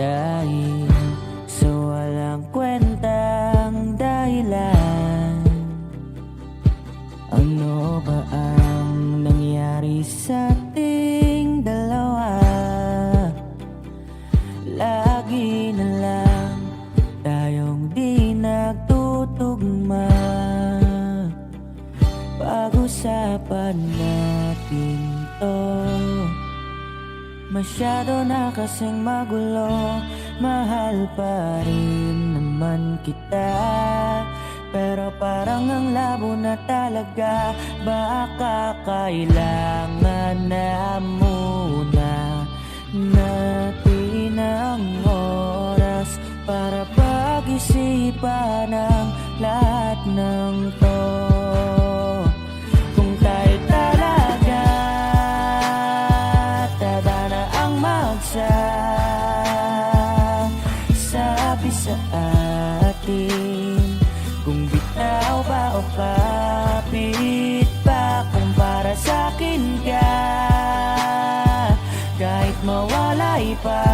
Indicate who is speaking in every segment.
Speaker 1: Dahil sa walang kwentang dahilan, ano ba ang nangyari sa ating dalawa? Lagi na lang tayong di nagtutugma. Pag-usapan natin to, masyado na kasing magulo. Mahal pa rin naman kita, pero parang ang labo na talaga. Baka kailangan na muna natin ang oras para pag-isipan ang lahat ng to. Kung tayo talaga tadhana ang magsasabi sa atin, kung bitaw ba o kapit pa, kung para sa'kin ka, kahit mawalay pa,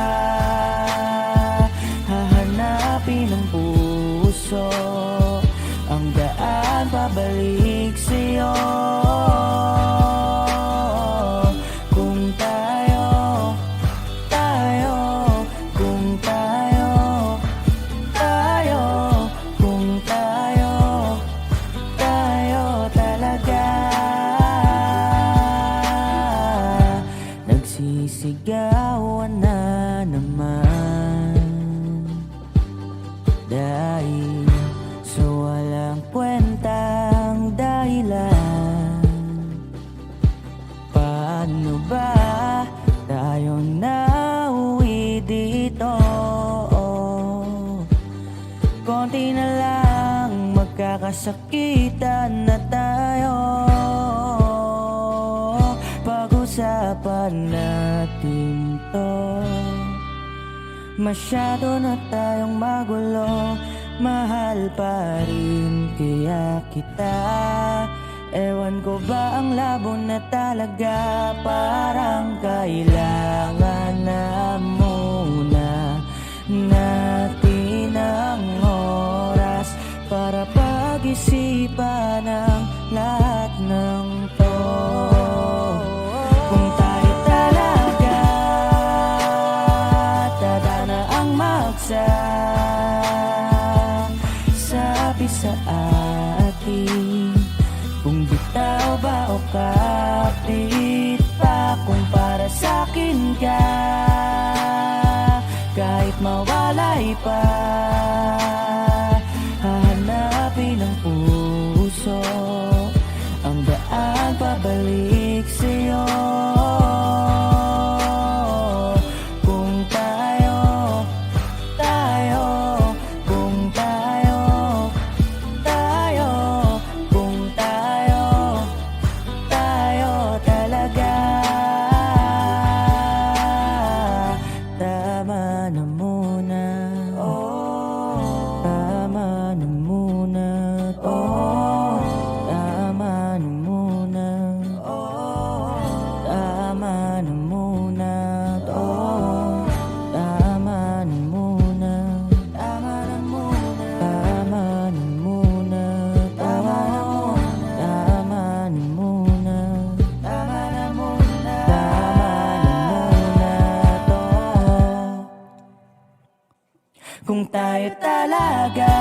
Speaker 1: hahanapin ng puso ang daan pabalik sa'yo. Kung tayo, kung tayo, kung tayo talaga. Nagsisigawan na naman dahil sa walang kwentang dahilan. Paano ba tayo nauwi dito? Konti na lang magkakasakitan na tayo. Pag-usapan natin to, masyado na tayong magulo. Mahal pa rin kaya kita, ewan ko ba ang labo na talaga. Parang kailangan na muna natin ang oras para pag-isipan ang lahat ng to. Kung tayo talaga tadhana ang magsasabi sa atin, kung bitaw ba o kapit pa, kung para sa'kin ka, kahit mawalay pa, hahanapin ng puso ang daan pabalik sa'yo. Kung tayo, kung tayo, kung tayo talaga. Tama na muna, tama na muna, tama na muna, tama na muna, tama na muna, tama na muna, tama na muna, tama na muna, tama na muna, to. Kung tayo talaga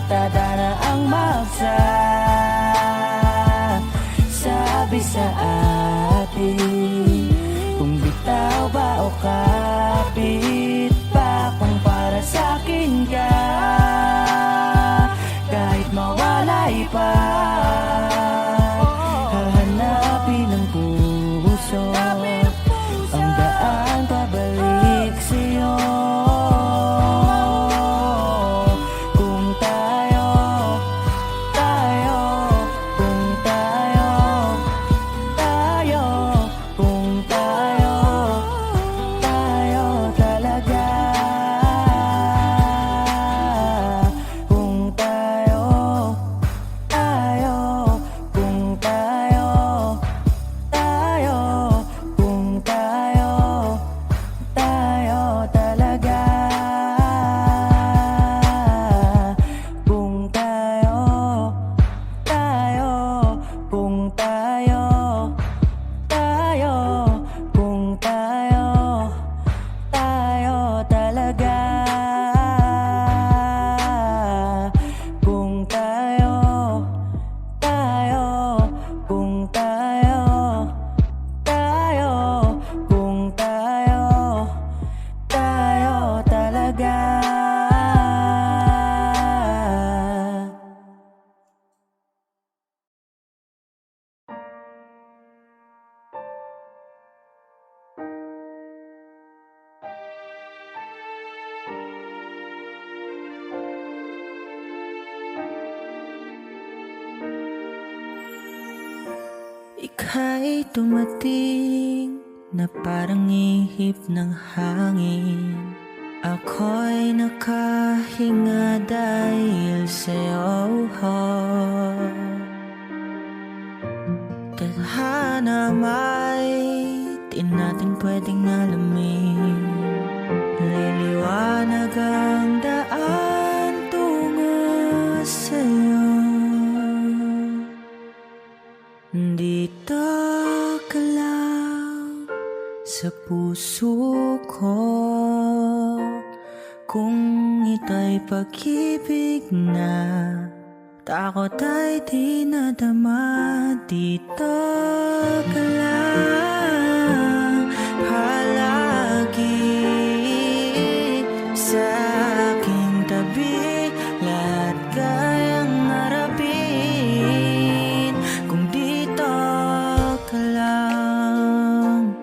Speaker 1: tadhana ang magsasabi sa atin, kung bitaw ba o kapit pa, kung para sa'kin ka, kahit mawalay pa, hahanapin ng puso ang daan pabalik sa'yo. Kung tayo, kung tayo, kung tayo ika'y dumating na parang ihip ng hangin. Ako'y nakahinga dahil sa'yo. Tadhana may di natin pwedeng alamin. Liliwanag ang daan tungo sa'yo. Dito ka lang sa puso ko, kung ito'y pag-ibig na takot ay di nadama. Dito ka lang palagi sa aking tabi, lahat kayang harapin kung dito ka lang.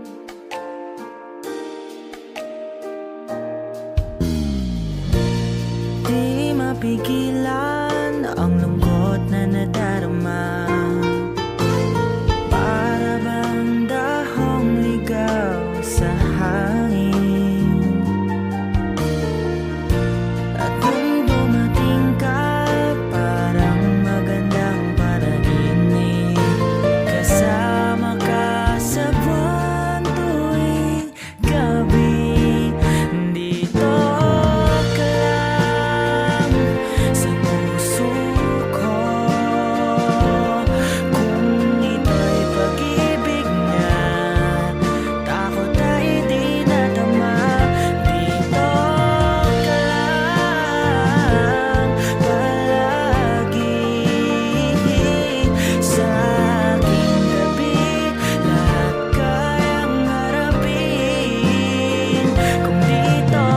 Speaker 1: Di mapigilan ang lungkot na nadarama, para bang dahong ligaw sa hangin. At kung dumating ka, parang magandang panaginip, kasama ka sa buwan tuwing gabi. Dito ka lang sa puso ko, kung ito'y pag-ibig na takot ay di nadama. Dito ka lang palagi sa aking tabi, lahat kayang harapin kung dito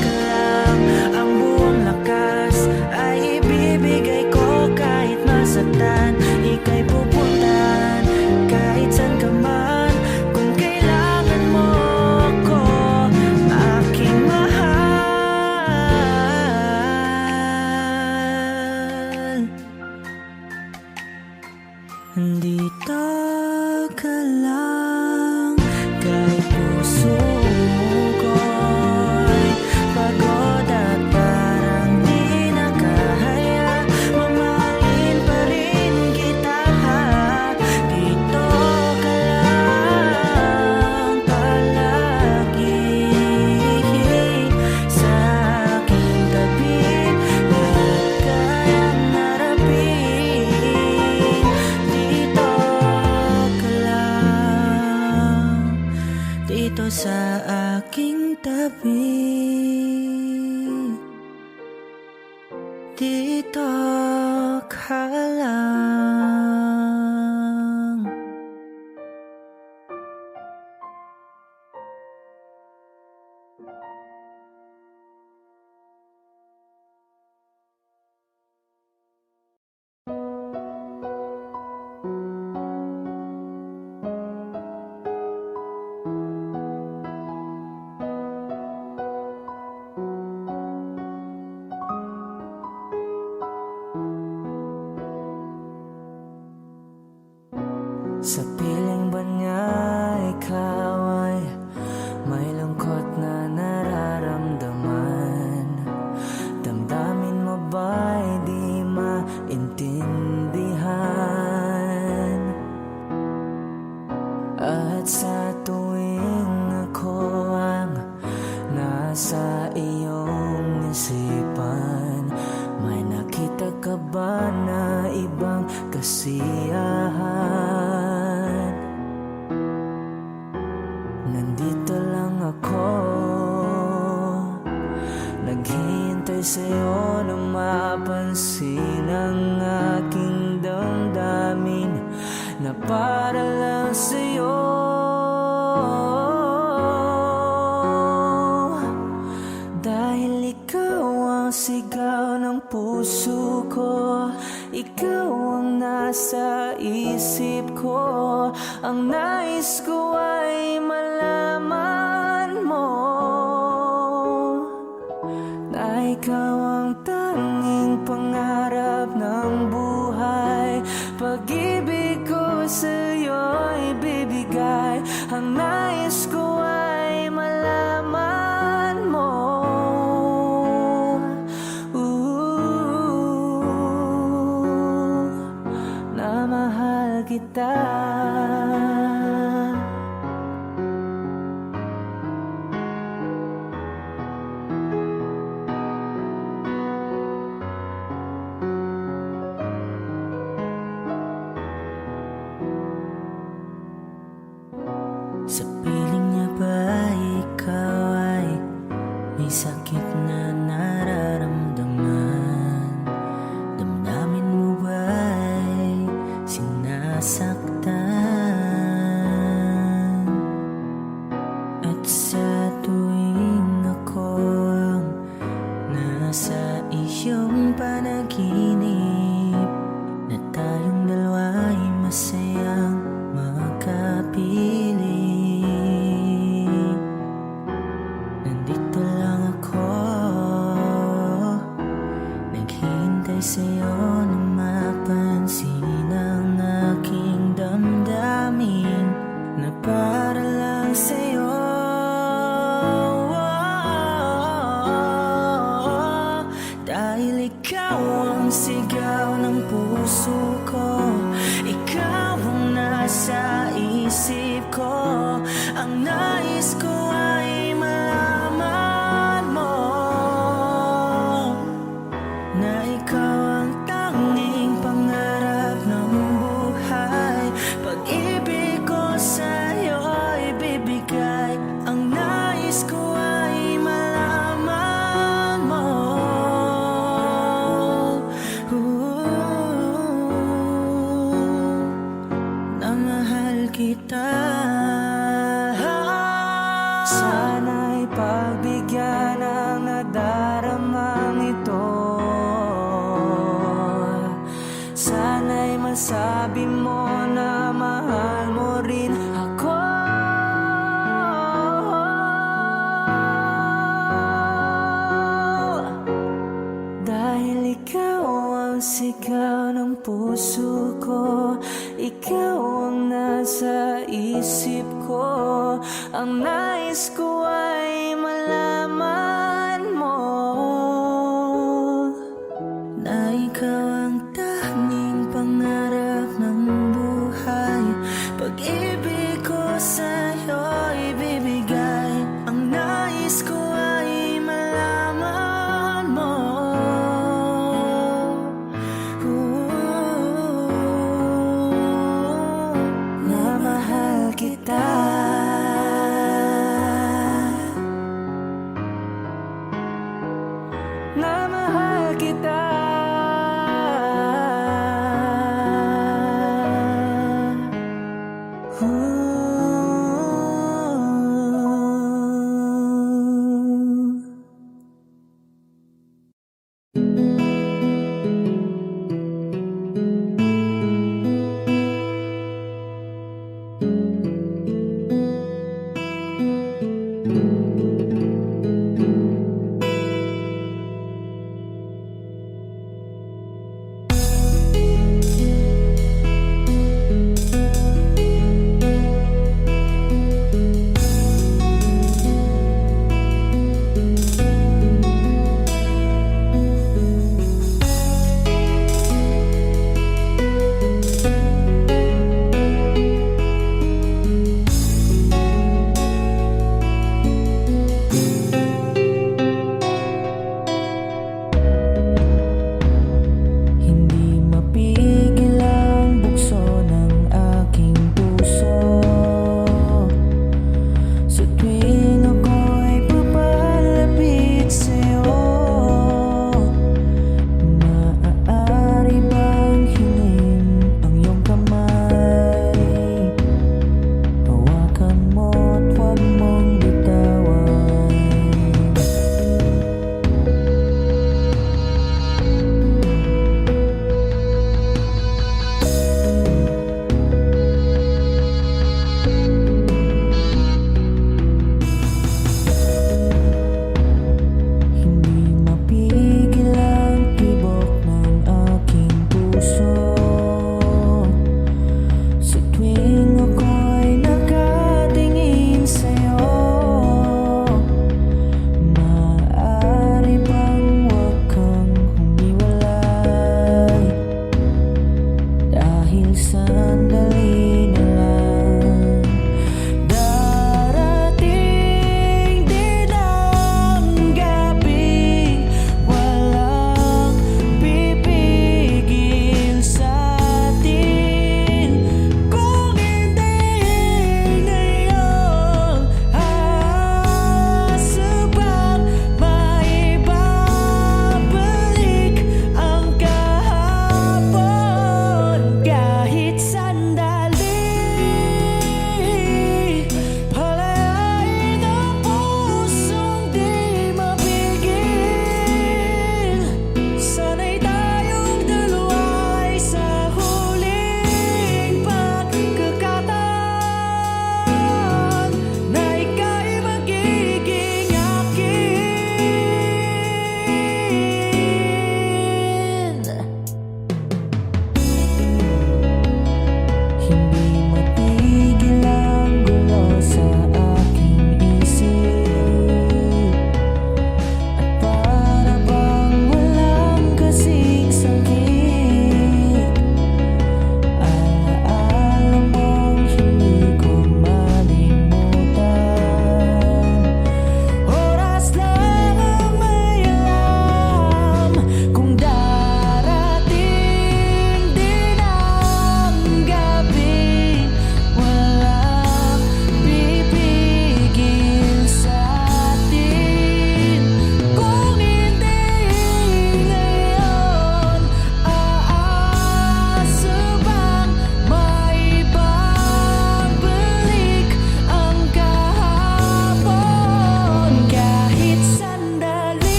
Speaker 1: ka lang. Ang buong lakas ay ibibigay ko kahit masaktan, ika'y pupuntahan kahit saan ka man kung kailangan mo ko, aking mahal. Dito ka lang kahit puso ko'y pagod at parang di nakahaya, mamahalin pa rin kita. Dito ka lang palagi sa aking tabi, lahat kayang harapin. Dito ka lang, dito sa aking tabi. Dito ka lang. Sa piling ba niya ikaw ay may lungkot na nararamdaman? Damdamin mo ba'y di maintindihan? At sa tuwing ako ang nasa iyong isipan, may nakita ka ba na ibang kasiyahan? Nandito lang ako, naghihintay sa'yo na mapansin ang aking damdamin na para lang sa'yo. Dahil ikaw ang sigaw ng puso ko, ikaw ang nasa isip ko, ang nais ko ay malaman mo na ikaw ang tanging pangarap ng buhay. Pag-ibig ko sa'yo kita. Sa piling niya ba ikaw ay may sakit na nararamdaman? Damdamin mo ba'y sinasaktan? At sa tuwing ako ang nasa iyong panaginip, na tayong dalawa'y masayang magkapiling, nandito lang ako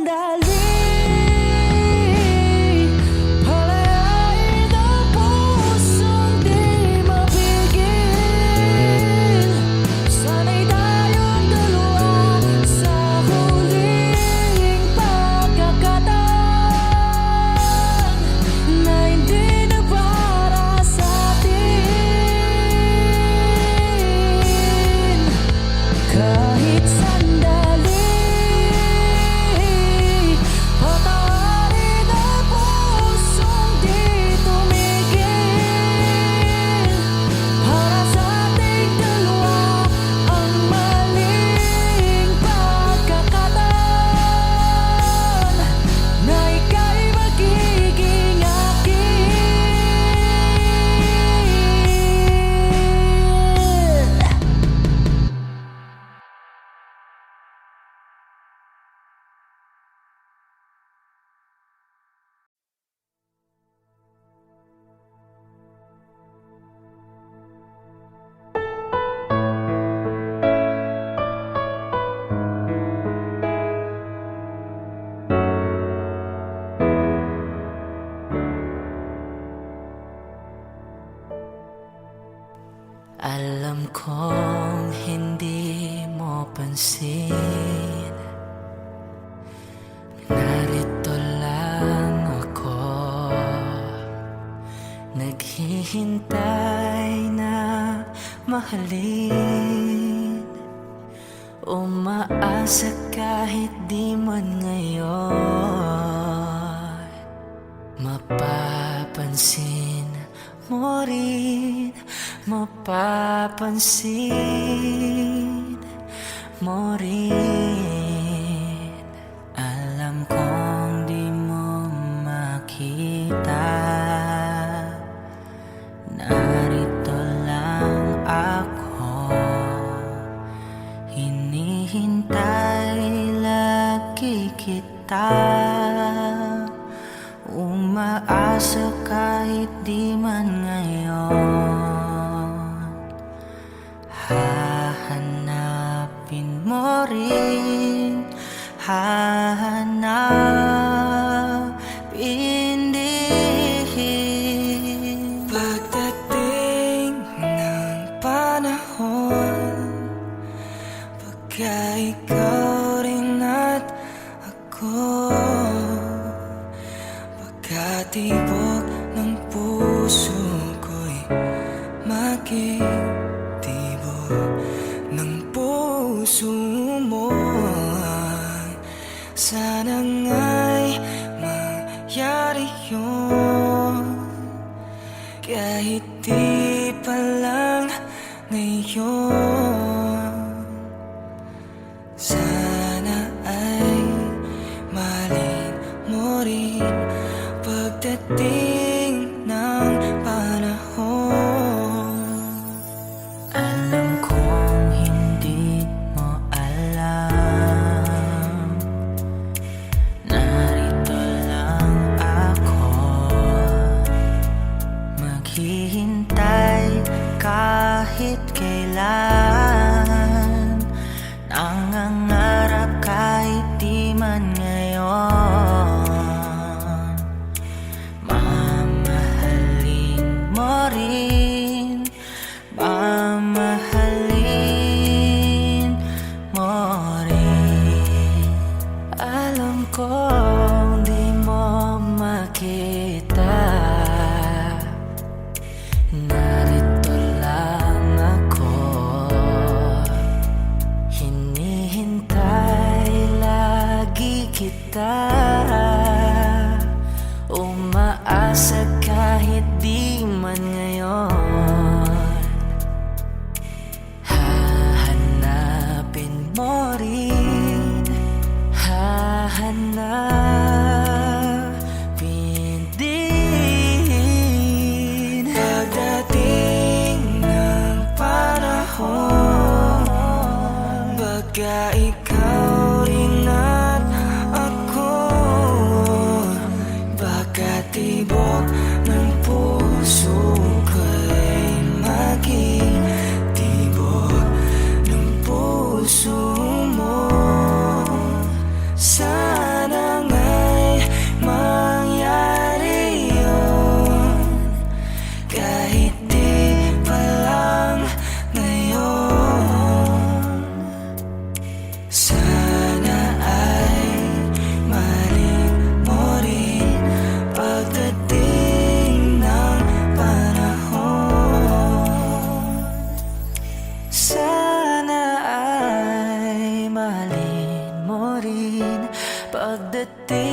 Speaker 1: sandali, palayain ang pusong di mapigil. Sana'y tayong dalawa sa huling pagkakataon na hindi na para sa atin. Kahit sandali, patawarin ang pusong di tumigil. Para sa ating dalawa ang maling pagkakataon na ika'y magiging akin. Alam kong hindi mo pansin, narito lang ako, naghihintay na mahalin, umaasa kahit di man ngayon. Mapapansin mo rin, mapapansin mo rin. Alam kong di mo makita, narito lang ako, hinihintay lagi kita, umaasa kahit di man ngayon. Hahanapin mo rin, hahanapin din. Pagdating ng panahon, pagka ikaw rin at ako, pagkatibok ng puso ko'y magtitibok ng puso mo. Sana nga'y mangyari yun, kahit di pa lang ngayon. Sana ay mahalin mo rin pagdating ng panahon. Alam kong hindi mo alam, narito lang ako, maghihintay kahit kailan, nangangarap kahit di man ngayon. Mamahalin mo rin, mamahalin mo rin. Alam kong di mo makita, narito lang ako, hinihintay lagi kita, umaasa kahit di man ngayon. Hahanapin mo rin, hahanapin din. Pagdating ng panahon, pagka ikaw rin at ako, pagkatibok ng puso ko'y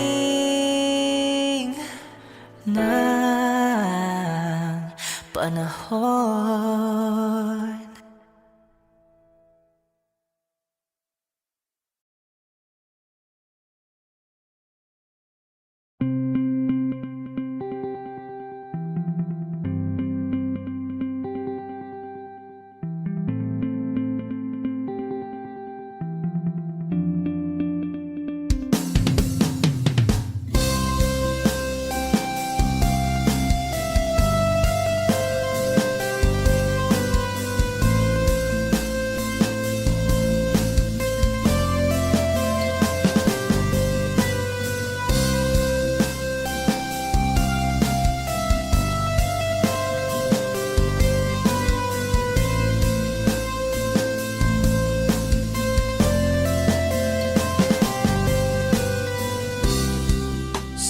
Speaker 1: pagdating ng panahon.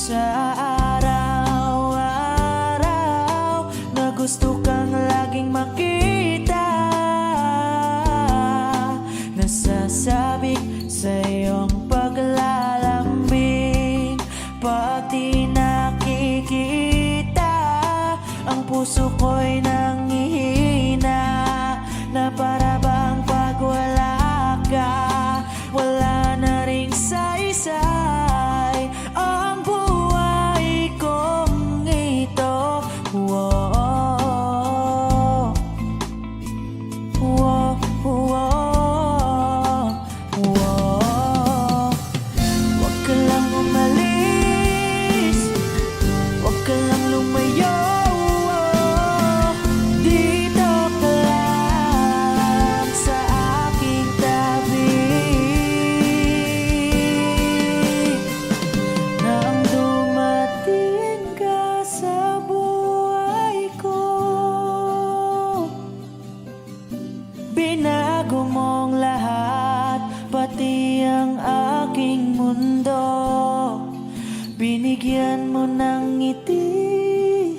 Speaker 1: Sa araw-araw na gusto kang laging makita, nasasabik sa iyong paglalambing. Pag di nakikita, ang puso ko'y nanghihina, na para bang pag wala ka, wala na ring saysay ang buhay kong ito. Whoa, whoa, whoa, whoa. Huwag ka lang umalis, huwag ka lang lumayo. Dito ka lang sa aking tabi. Nang dumating ka sa buhay ko, binago mong lahat, pati ang aking mundo. Binigyan mo ng ngiti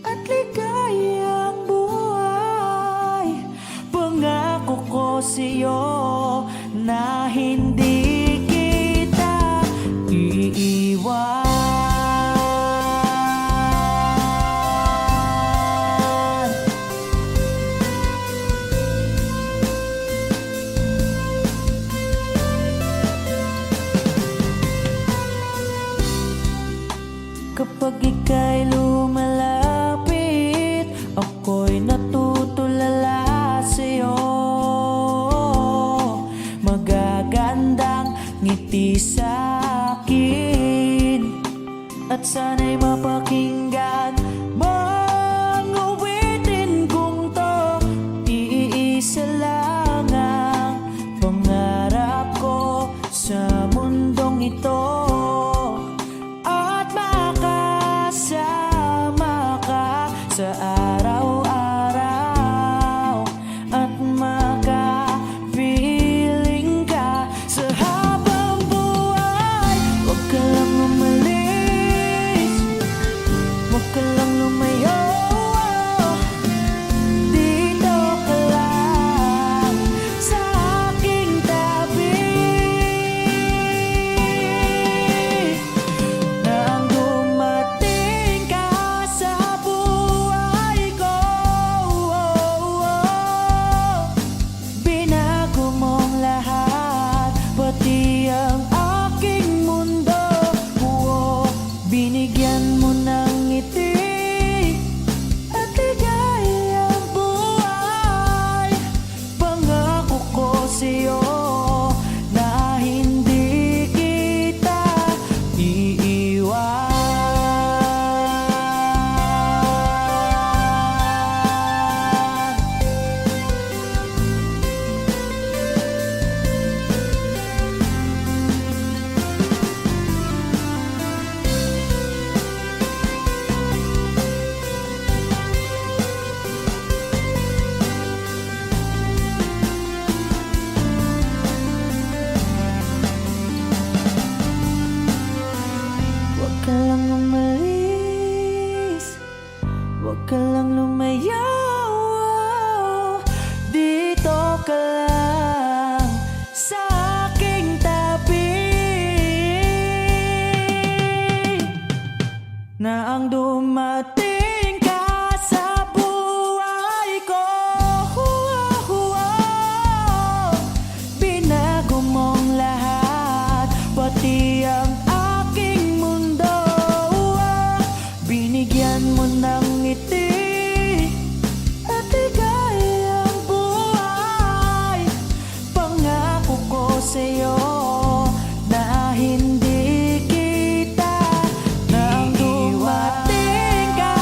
Speaker 1: at ligayang buhay. Pangako ko sa'yo na hindi kita iiwan. Kapag ika'y lumalapit, ako'y natutulala sa'yo. Magagandang ngiti sa'kin, at sana'y mapakinggan mga awitin kong to. Iisa lang ang pangarap ko sa mundong ito, at makasama ka sa araw-araw, at makapiling ka sa habang buhay. Huwag ka lang umalis, na ang dumating ka sa buhay ko. Binago mong lahat, pati ang aking mundo. Binigyan mo ng ngiti at ligayang buhay. Pangako ko sa'yo na hindi kita nang dumating ka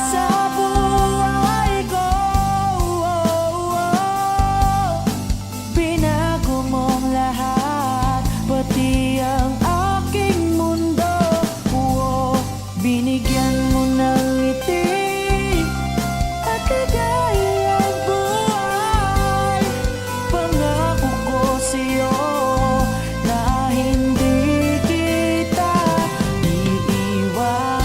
Speaker 1: sa buhay ko. Binago mong lahat, pati ang aking mundo. Binigyan mo ng ngiti at ligayang buhay. Pangako ko sa'yo na hindi kita iiwan.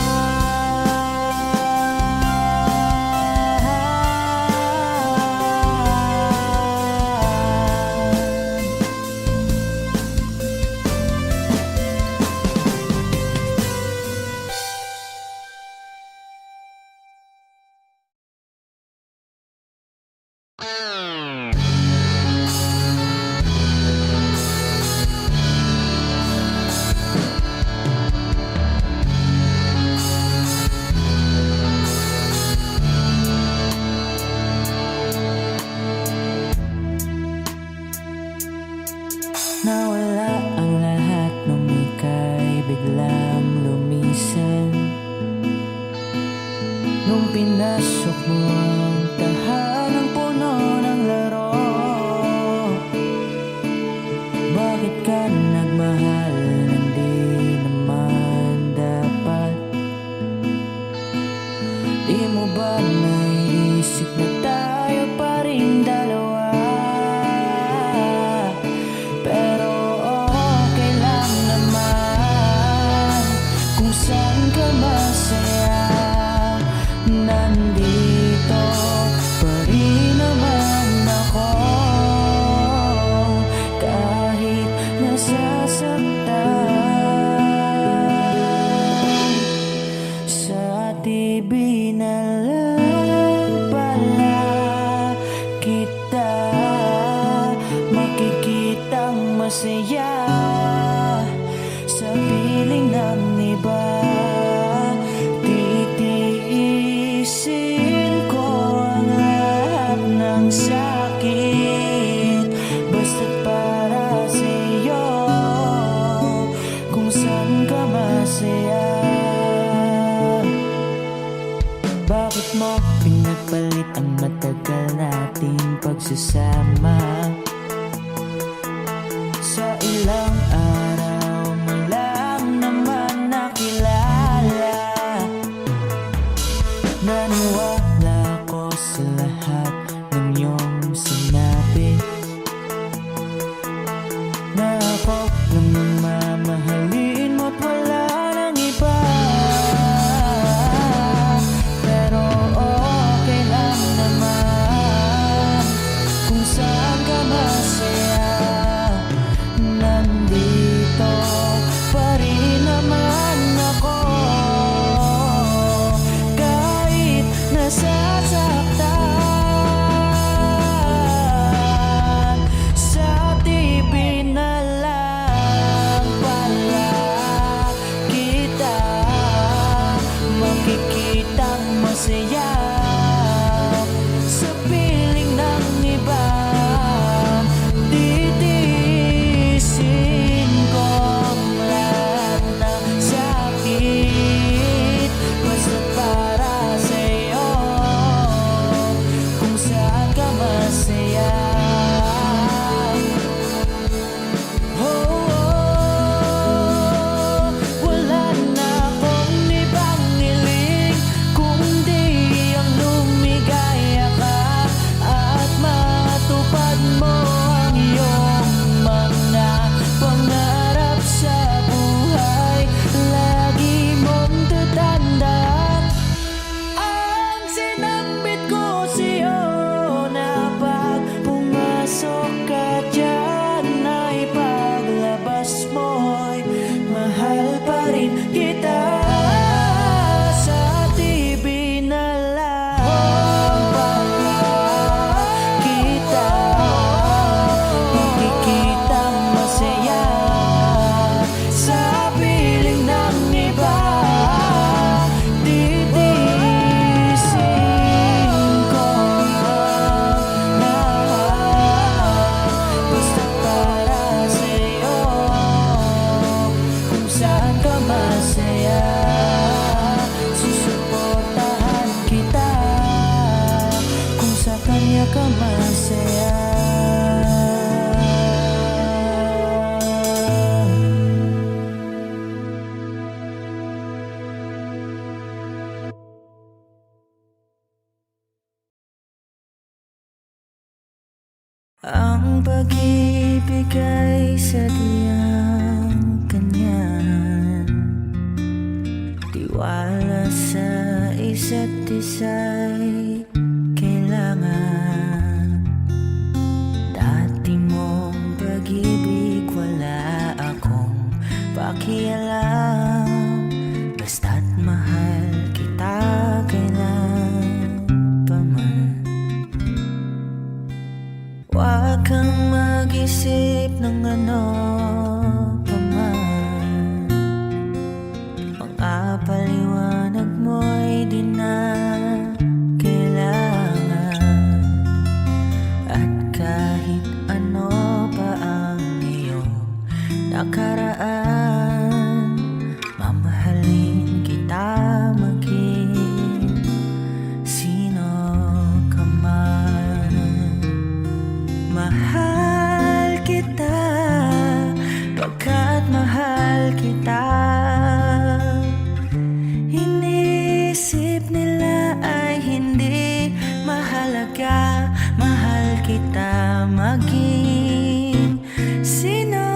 Speaker 1: Nawala ang lahat nung ika'y biglang lumisan. Nung pinasok mo ang tahanang puno ng laro, bakit ka nagmahal nang di naman dapat? Di mo ba naisip na tayo pa rin dalawa? Pero okay lang naman kung saan ka masaya. Nandito pa rin naman ako, kahit nasasaktan. Sa TV na lang pala kita makikitang masaya. Sa piling ng iba, titiisin ko ang lahat ng sakit, basta't para sa'yo, kung saan ka masaya. Bakit mo pinagpalit ang matagal nating pagsasama? Sa ilang araw mo lang naman nakilala. Naniwala ko sa lahat ng iyong sinabi, na ako lang ang mamahalin mo't wala nang iba. Pero okay lang naman kung saan ka masaya. Susuportahan kita kung sa kanya ka masaya. Ang pag-ibig ay sadyang ganyan, tiwala sa isa't isa'y kailangan. Dati mong pag-ibig wala akong pakialam, basta't mahal kita kailan pa man. Huwag kang mag-isip ng ano pa man, mga paliwanag mo'y di na kailangan. At kahit ano pa ang iyong nakaraan, mamahalin kita maging sino ka man. Mahal kita pagkat mahal kita. Inisip nila ay hindi mahalaga. Mahal kita maging sino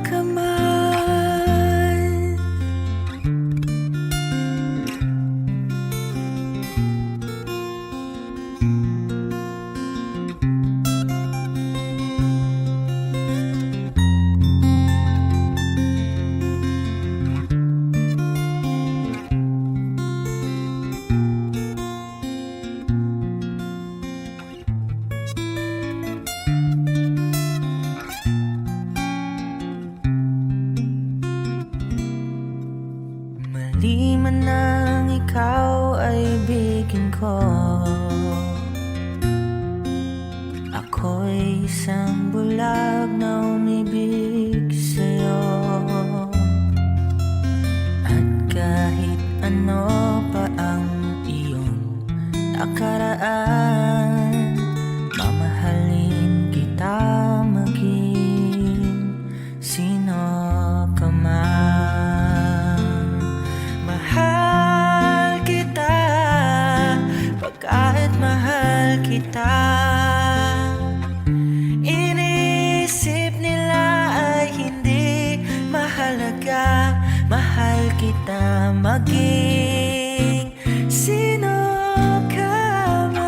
Speaker 1: ka man. Mali man ang ikaw ay ibigin ko, ako'y isang bulag na umibig sa'yo. At kahit ano pa ang iyong nakaraan, mamahalin kita maging sino ka man. Mahal kita pagkat mahal kita. Inisip nila ay hindi mahalaga. Mahal kita maging sino ka man.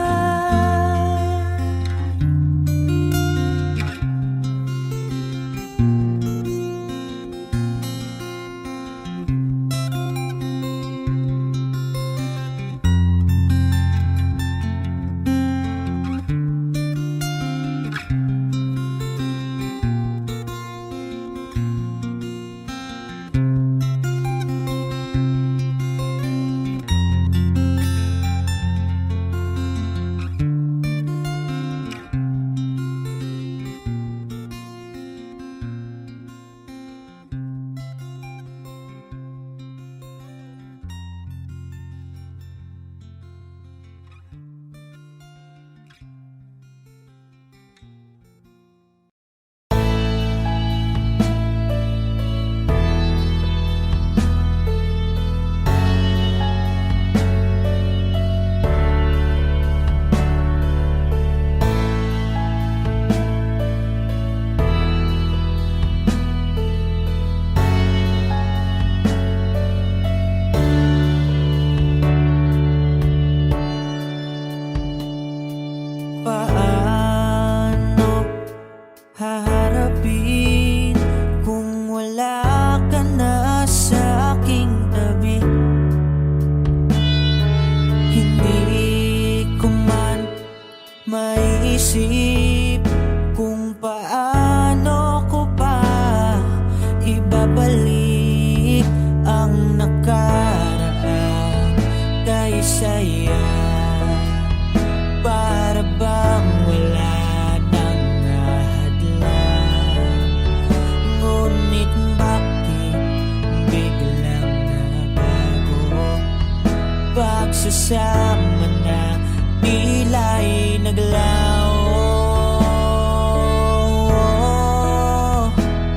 Speaker 1: pagsasama na tila'y naglaho.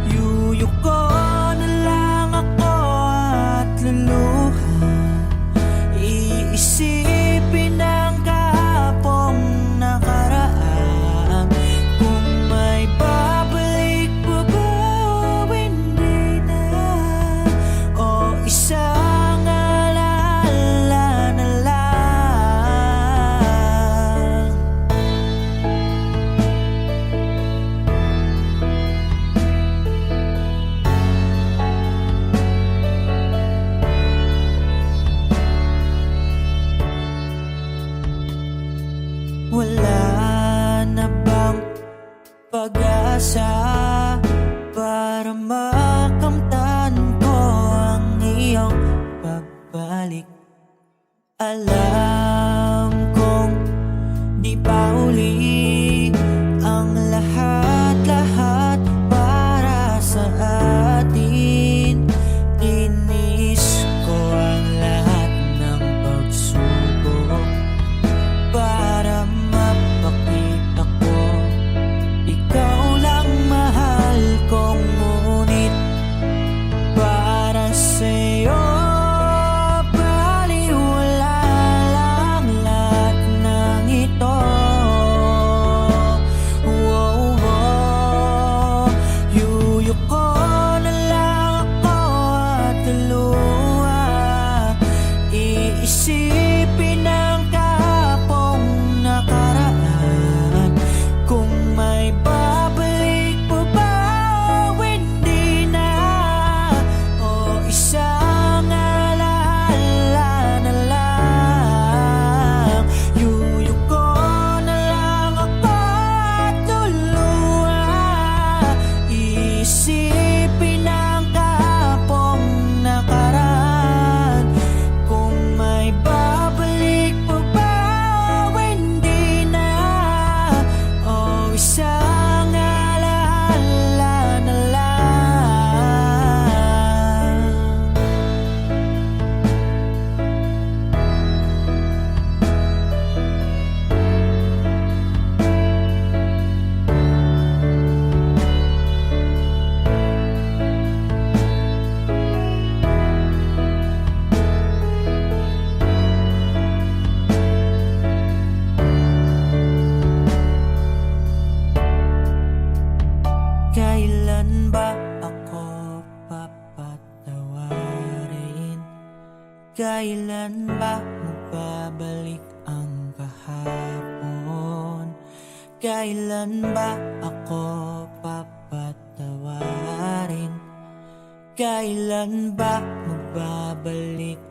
Speaker 1: Yuyuko na lang ako at luluha, iisipin ang kahapong nakaraan. Kung may babalik pa ba o hindi na, o isang alaala na lang. Wala na bang pag-asa para makamtan ko ang iyong pagbalik? Alam kong di pa uli ang lahat-lahat para sa atin. Tinis ko ang lahat ng pagsubok para mapakita ko ikaw lang mahal ko. Ngunit para sa'yo baliwala lang lahat ng ito. Yuyuko na lang ako at luluha, iisipin ang kahapong nakaraan. Kung may babalik pa ba o hindi na, o isang alaala na lang. Yuyuko na lang ako at luluha, iisipin ang kahapong nakaraan. Kung may babalik pa ba o hindi na, o isang alaala na lang. Kailan ba ako papatawarin? Kailan ba magbabalik ang kahapon? Kailan ba ako papatawarin? Kailan ba magbabalik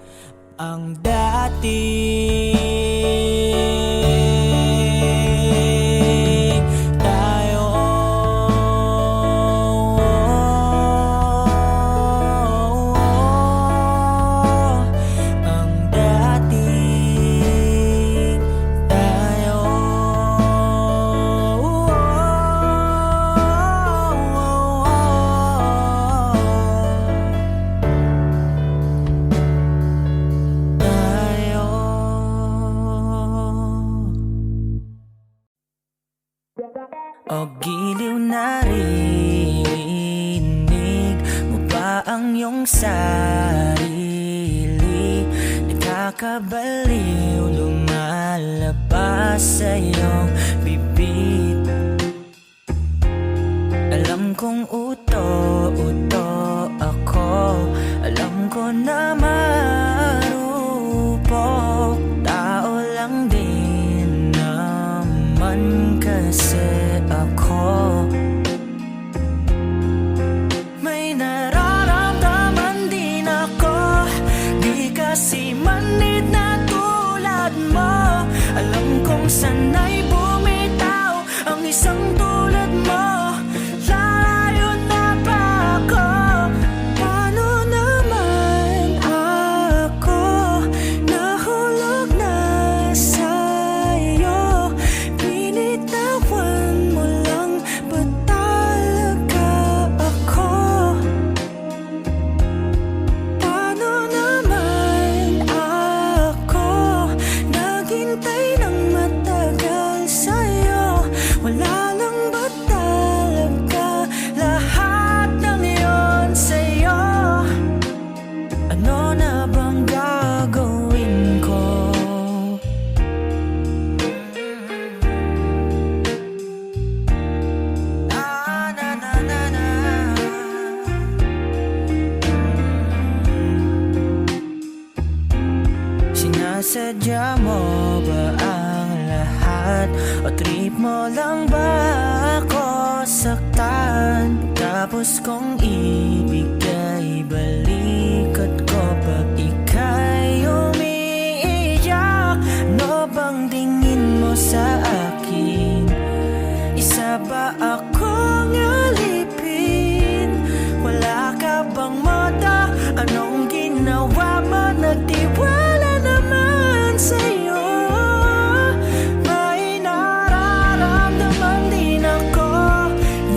Speaker 1: ang dati? Tayo ang dati, tayo o giliw na rinig mo ba ang iyong sarili? Nakakabaliw lumalabas sa iyong bibig. Alam kong uto-uto ako, alam ko na marupok. Tao lang din naman kasi ako. May nararamdaman din ako, di kasi manid na tulad mo. Alam kong sanay bumitaw ang isang tulad mo. Lalayo na ba ako? Paano naman Sinasadya mo ba ang lahat? O trip mo lang ba ako saktan? Tapos kong ibigay balikat ko pag ika'y umiiyak. Ano bang tingin mo sa akin? Isa ba akong alipin? Wala ka bang mata? Anong ginawa mo? Nagtiwala naman sa'yo. May nararamdaman din ako.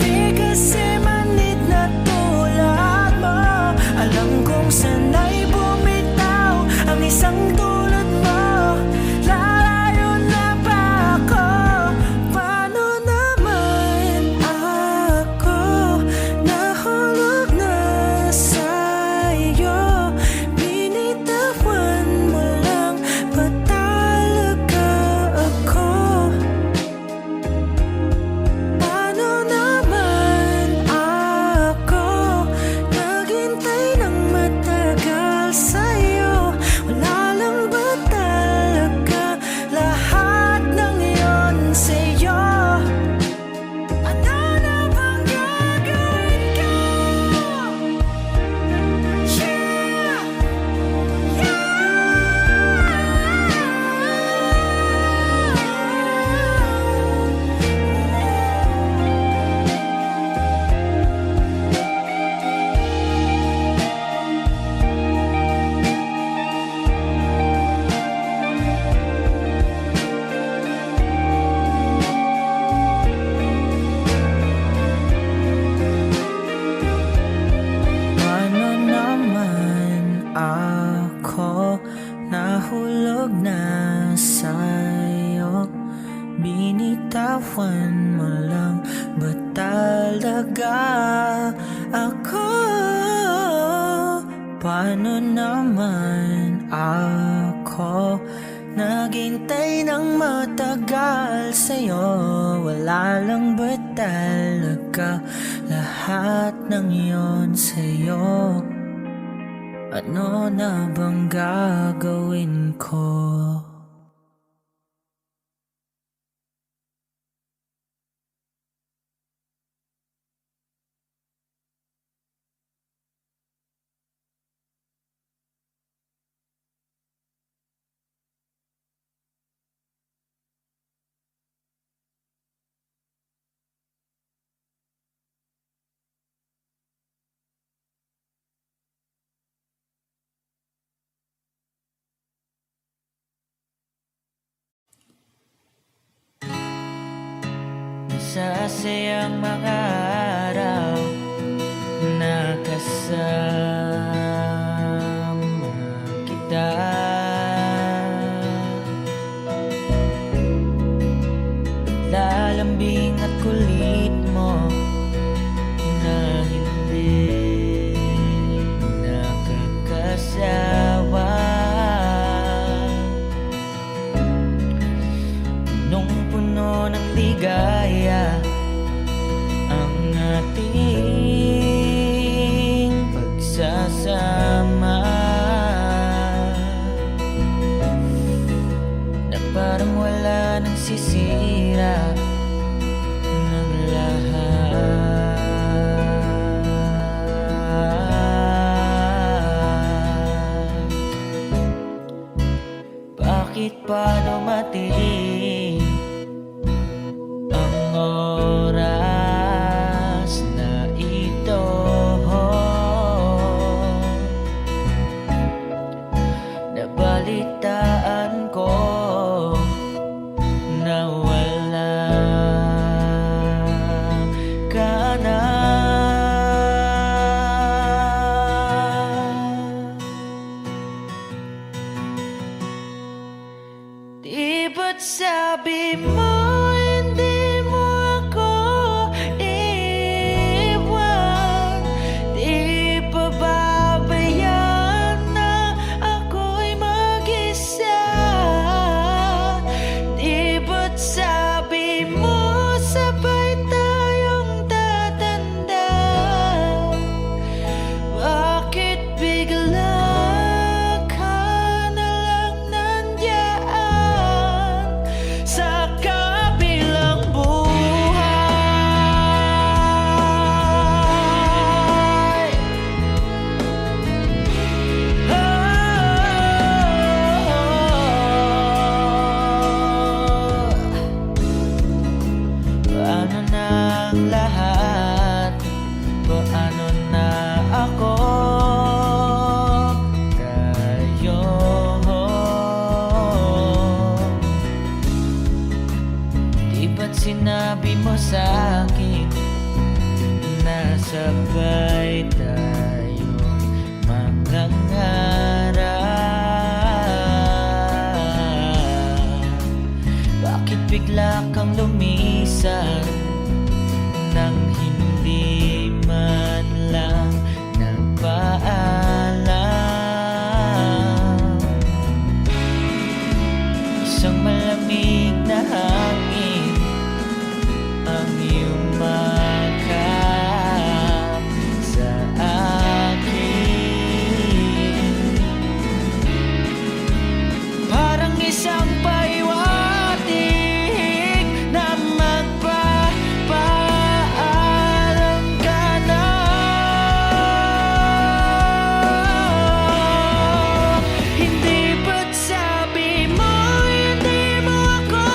Speaker 1: Di kasi manid na tulad mo. Alam kong sana'y bumitaw ang isang tulad mo. Lalayo na ba ako? Paano naman ako nahulog na sa'yo? Binitawan mo lang ba talaga ako? Paano naman ako naghintay ng matagal sa'yo? Wala lang ba talaga lahat ng iyon sa'yo? Ano na bang gagawin ko? Paano naman ako nahulog na sa'yo? Binitawan mo lang ba talaga ako? Paano naman ako naghintay ng matagal sa'yo? Wala lang ba talaga lahat ng iyon sa'yo? Ano na bang gagawin ko? Masasayang mga araw na kasama kita. Lalambing at kulit mo na hindi nakakasawa. Punong-puno ng ligaya ang ating pagsasama, na parang wala nang sisira ng lahat. Bakit pa dumating ang oras na ito? Nabalitaan ko na wala ka na. Di ba't sabi mo hindi mo ako iwan? Di pa babayaan na ako'y mag-isa? Di ba't sabi mo sabay tayong tatanda? Bakit bigla ka na lang nandiyan? sabay tayong mangangarap. Bakit bigla kang lumisan nang hindi man lang nagpaalam? Isang malamig na hangin ang iyong makap sa akin, parang isang paiwatig na magpapaalam ka na. Hindi ba't sabi mo hindi mo ako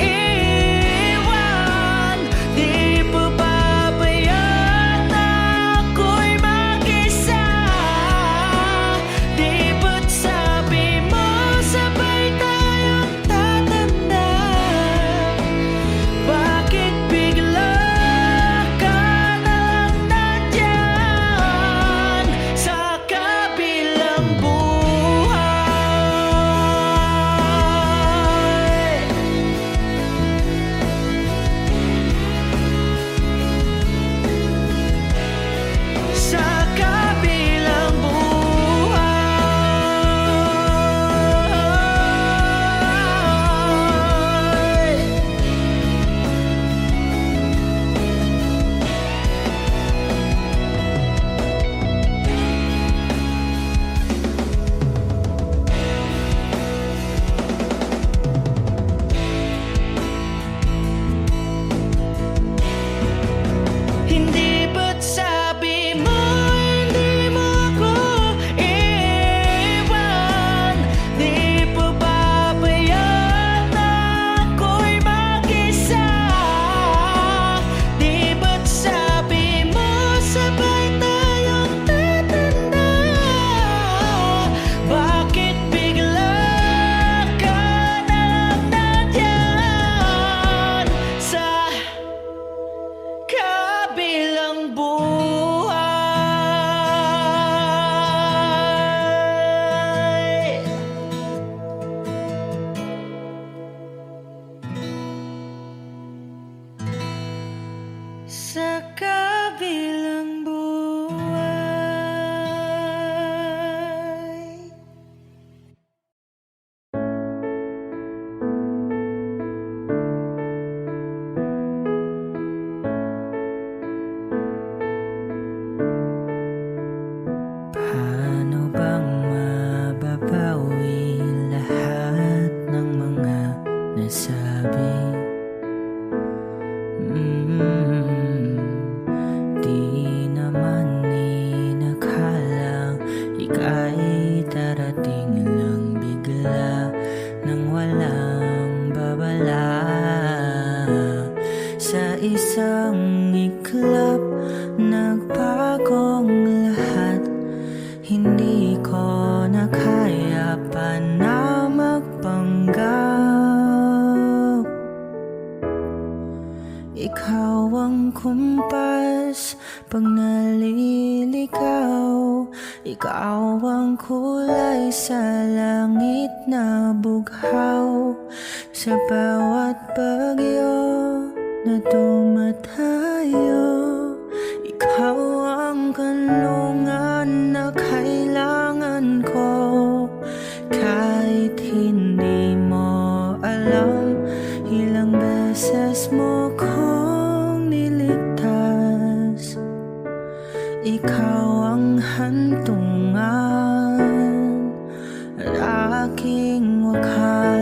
Speaker 1: iwan? Di pa babayaan na ako'y mag-isa? Di ba't sabi mo sabay tayong tatanda? Bakit bigla ka na lang nandyan sa kabilang buhay? Sa kabilang buhay. Hindi ba't sabi mo hindi mo ako iwan? Di pa babayaan na ako'y mag-isa? Di ba't sabi mo sabay tayong tatanda? Bakit bigla ka na lang nandyan sa kabilang buhay? Sa kabilang buhay. Paano bang mababawi lahat ng mga nasabi? Di naman inakalang ika'y darating lang bigla nang walang babala. Sa isang iglap nagpagong lahat. Hindi ko na kaya pa na magpanggap. Ikaw ang kumpas pag naliligaw. Ikaw ang kulay sa langit na bughaw. Sa bawat bagyo na dumadayo, ikaw ang kanlungan na kailangan ko. Kahit hindi mo alam, ilang beses mo kong niligtas. Ikaw ang hantungan at aking wakas.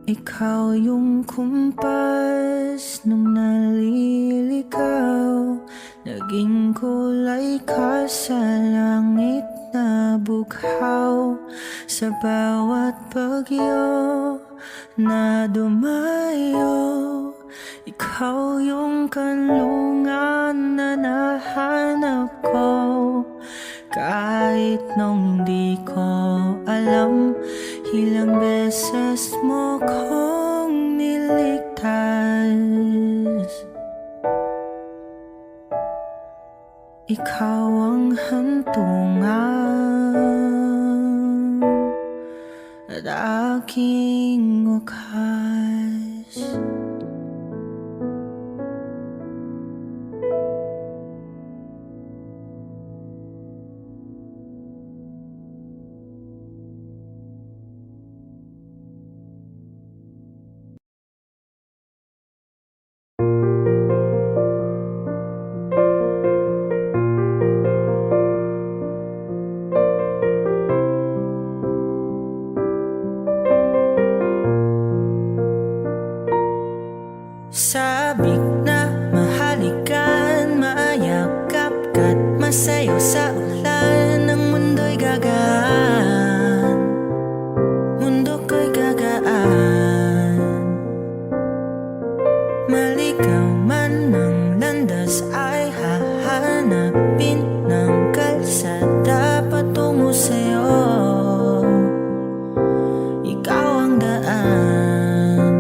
Speaker 1: Ikaw yung kumpas nung naliligaw, naging kulay ka sa langit na bughaw. Sa bawat bagyo na dumayo, ikaw yung kanlungan na nahanap ko. Kahit nung di ko alam, ilang beses mo kong niligtas. Ikaw ang hantungan at aking wakas. Sabik na mahalikan, maayakap ka't masayaw sa ulan. Ang mundo'y gagaan, mundo ko'y gagaan. Maligaw man ng landas ay hahanapin ng kalsada patungo sa'yo. Ikaw ang daan.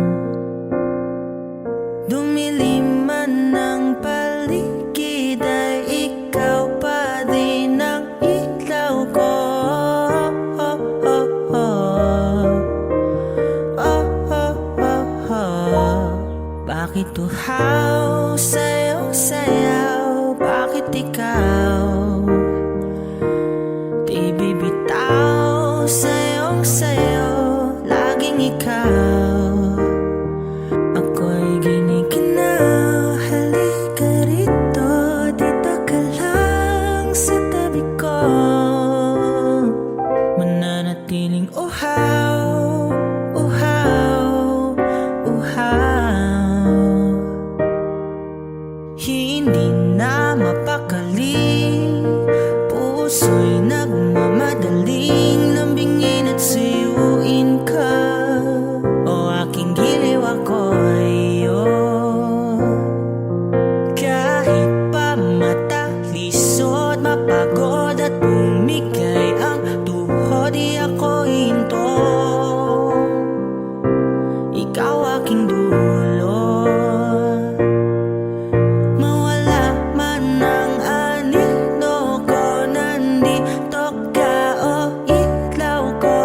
Speaker 1: Dumilim man ng paligid ay ikaw pa din ang ilaw ko. Bakit uhaw sa'yo sayaw? Bakit ikaw di bibitaw? Sa'yong sayo, laging ikaw. Ako'y giniginaw, halika rito, dito ka lang sa tabi ko. Mananatiling uhaw, uhaw, uhaw. Hindi na mapakali, puso'y nagmamadaling lambingin at suyuin ka. O aking giliw, ako'y iyo. Kahit pa matalisod, mapagod at bumigay ang tuhod, di ako hinto. Ikaw aking dulo. Mawala man ang anino ko, nandito ka, o ilaw ko.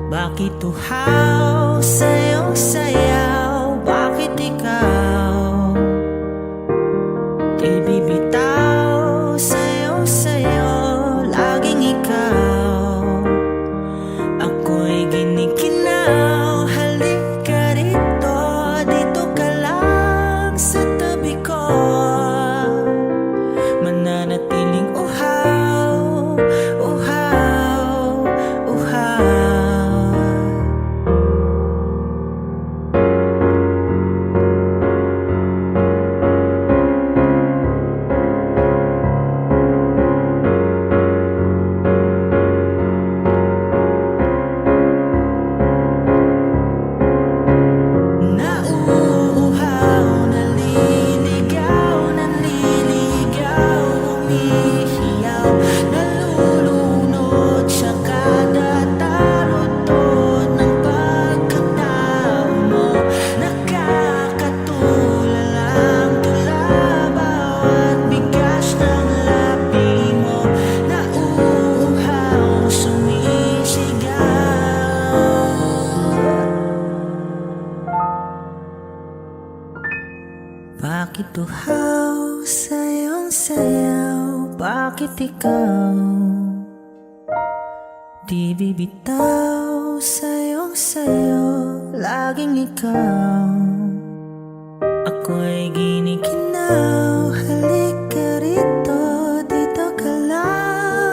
Speaker 1: Bakit uhaw sa'yong sayaw? Bakit ikaw di bibitaw? Sa'yong sayo, laging ikaw. Ako'y ginikinaw, halika rito, dito ka lang sa tabi ko. Mananatiling uhaw, uhaw, uhaw. Nauuhaw, naliligaw, nanliligaw, umihiyaw, nalulunod sa kada tarot ng pagkatao mo. Nakakatulalang tula bawat bigas ng labi mo. Nauuhaw, sumisigaw. Bakit uhaw sa'yong sayaw? Bakit ikaw di bibitaw? Sa'yong sayo, laging ikaw. Ako'y ginikinaw, halika rito, dito ka lang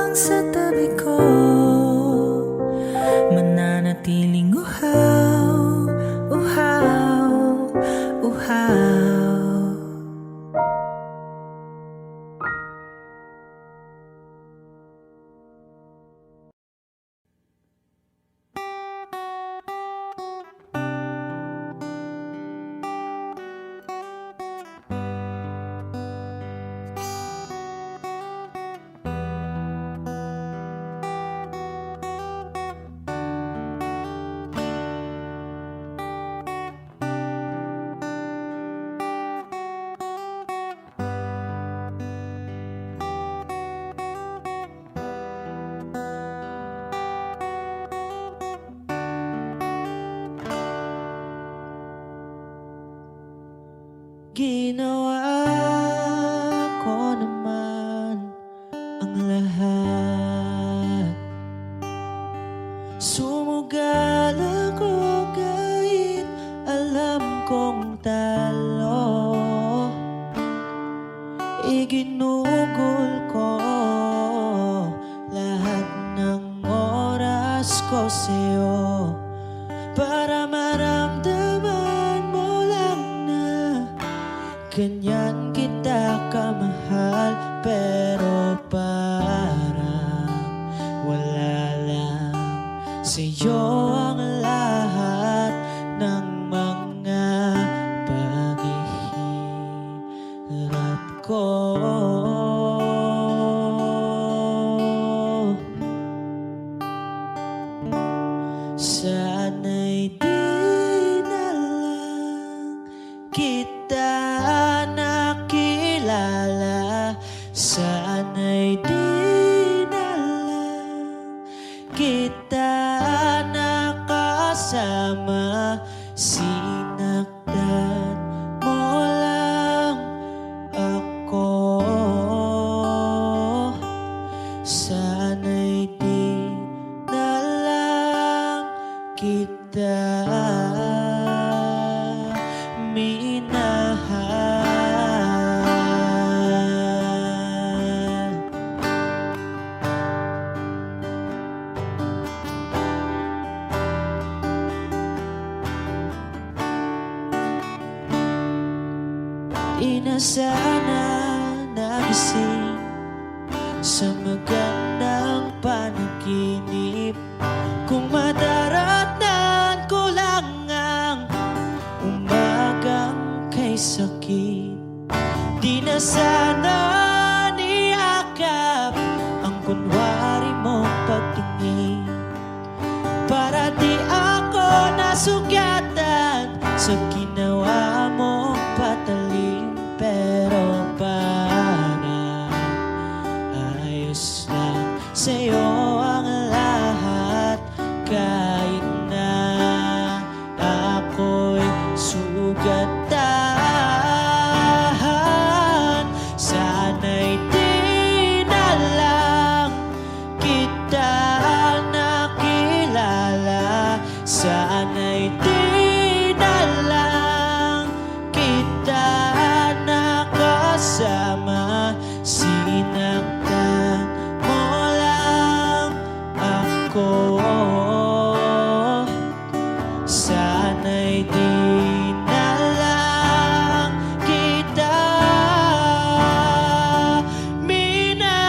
Speaker 1: Ginawa ko naman ang lahat. Sumugal ako kahit alam kong talo. Iginugol ko lahat ng oras ko sa'yo para maramdaman mo lang na ganyan kita kamahal. Pero parang wala lang sa'yo ang lahat ng mga paghihirap ko. Sana'y di na lang kita nakilala. Sana'y di na lang kita nakasama. Sinaktan mo lang ako. Sana'y di na lang kita minahal. Di na sana nagising sa magandang panaginip kung madaratnan ko lang ang umagang kay sakit. Di na sana niyakap ang kunwari mong pagtingin para di ako nasugatan sa ginawa mong patalim. Pero parang ayos lang sa'yo ang lahat kahit na ako'y sugatan. Sana'y di na lang kita nakilala. Sana'y di na lang kita nakasama. Sinaktan mo lang ako. Sana'y di na lang kita minahal.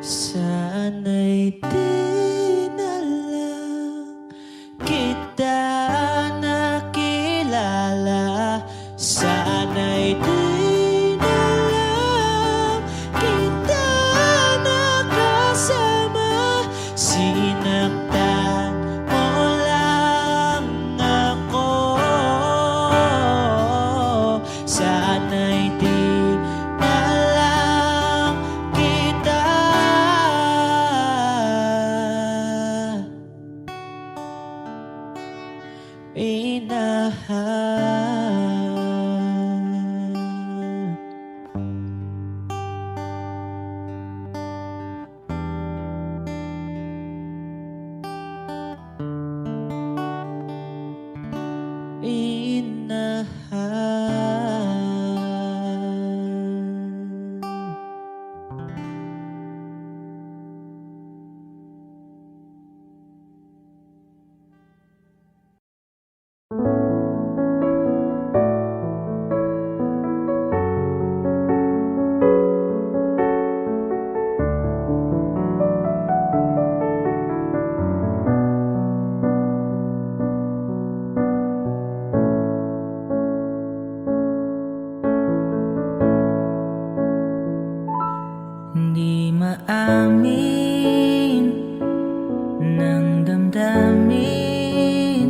Speaker 1: Sana'y di na lang kita nakilala. Sana'y di na lang kita nakasama. Sinaktan mo lang ako. Sana'y di na lang kita Hindi maamin ng damdamin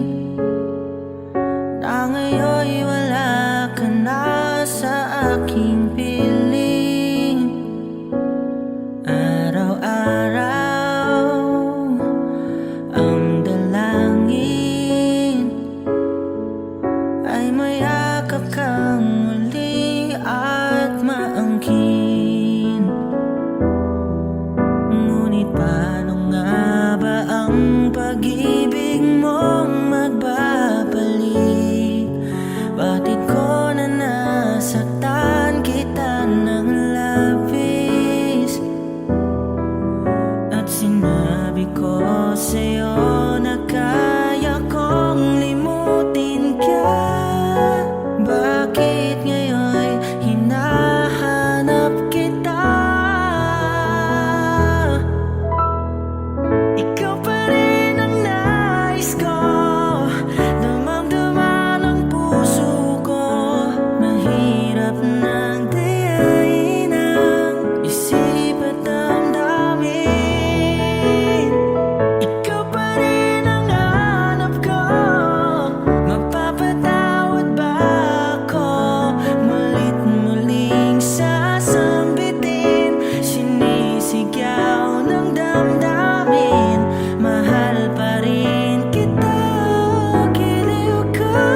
Speaker 1: na ngayon'y wala ka na sa aking piling. Araw-araw ang dalangin ay mayakap kang muli at maangkin. Ngunit paano nga ba ang pag-ibig mong magbabalik? Bakit ko na nasaktan kita ng labis? At sinabi ko sa'yo na kaya kong limutin ka. Bakit ngayon'y hinahanap kita? Ikaw pa rin ang nais ko, damang-dama ng puso ko. Mahirap nang dayain ang isip at damdamin. Ikaw pa rin ang hanap ko, mapapatawad ba ako? Mulit muling sasambitin, sinisigaw ng damdamin. Mahal pa rin kita, giliw ka.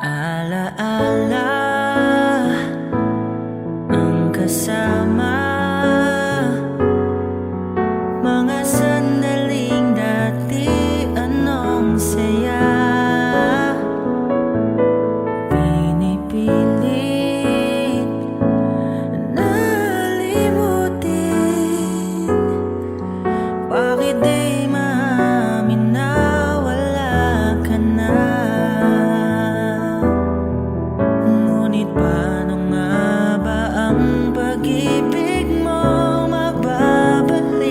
Speaker 1: Alaala ang kasama, mga sandaling dati anong saya. Pinipilit na limutin, bakit di maamin na wala ka na? Ngunit paano nga ba ang pag-ibig mo magbabalik?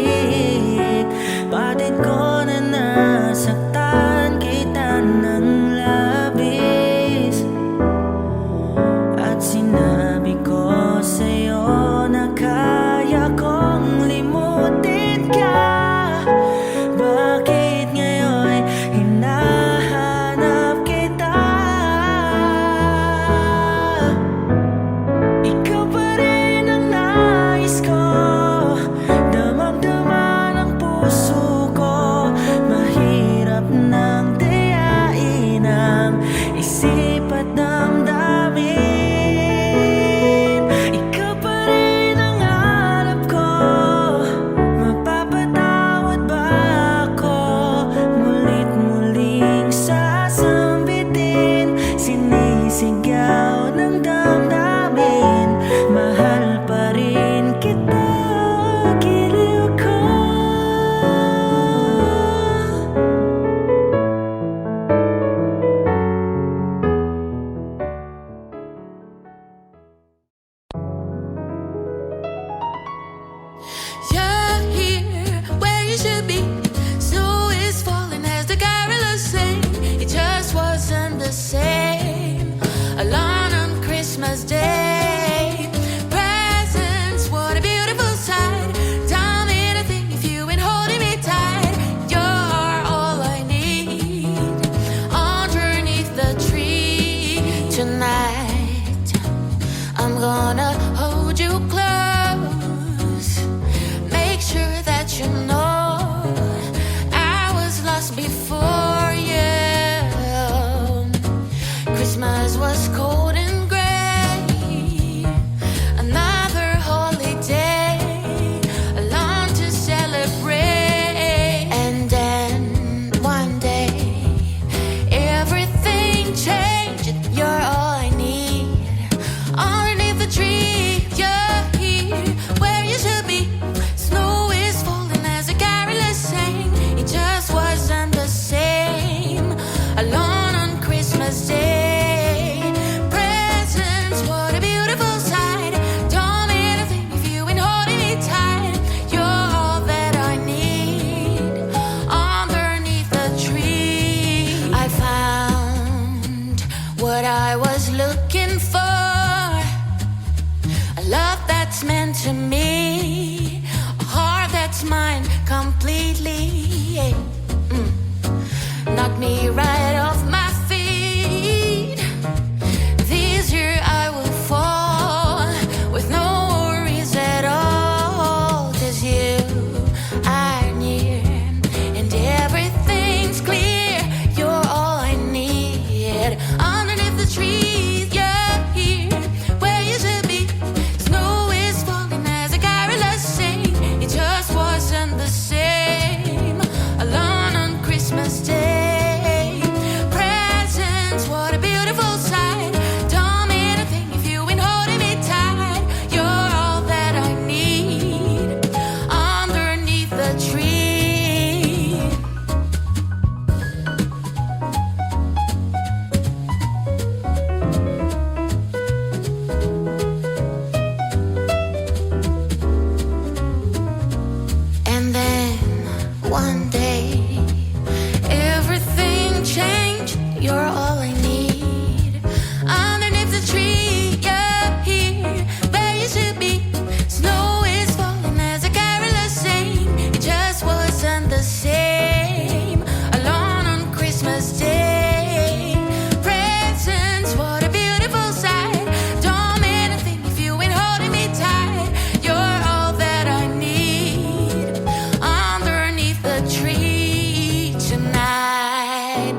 Speaker 1: Bakit ko na nasaktan kita ng labis? At sinabi ko sa'yo na kaya kong limutin ka. Bakit ngayon'y hinahanap kita? Ikaw pa rin ang nais ko, damang-dama ng puso ko. Mahirap nang dayain ang isip at damdamin. Ikaw pa rin ang hanap ko, mapapatawad ba ako? Mulit muling sasambitin, sinisigaw ng damdamin. Mahal pa rin kita, giliw ko.
Speaker 2: You're here where you should be. Snow is falling as the carolers sing. It just wasn't the same alone on Christmas Day. Presents, what a beautiful sight. Don't need a thing if you ain't holding me tight. You're all I need underneath the tree tonight. I'm gonna hold you close, make sure that you know I was lost before you. Christmas was cold and gray, another holiday, alone to celebrate. And then one day everything changed. You're all I need underneath the tree. You're here where you should be. Snow is falling as the what I was looking for. A love that's meant to me, a heart that's mine completely. Yeah. Knock me right off my feet. This year I will fall with no worries at all. 'Cause you are near and everything's clear. You're all I need. Underneath the trees, you're here where you should be. Snow is falling as a carolers sing. It just wasn't the same alone on Christmas Day. Presents, what a beautiful sight. Don't mean a thing if you ain't holding me tight. You're all that I need underneath the tree. And then one day everything changed. You're all I need. Underneath the tree, you're here where you should be. Snow is falling as a carolers sing. It just wasn't the same alone on Christmas Day. Presents, what a beautiful sight. Don't mean a thing if you ain't holding me tight. You're all that I need underneath the tree tonight.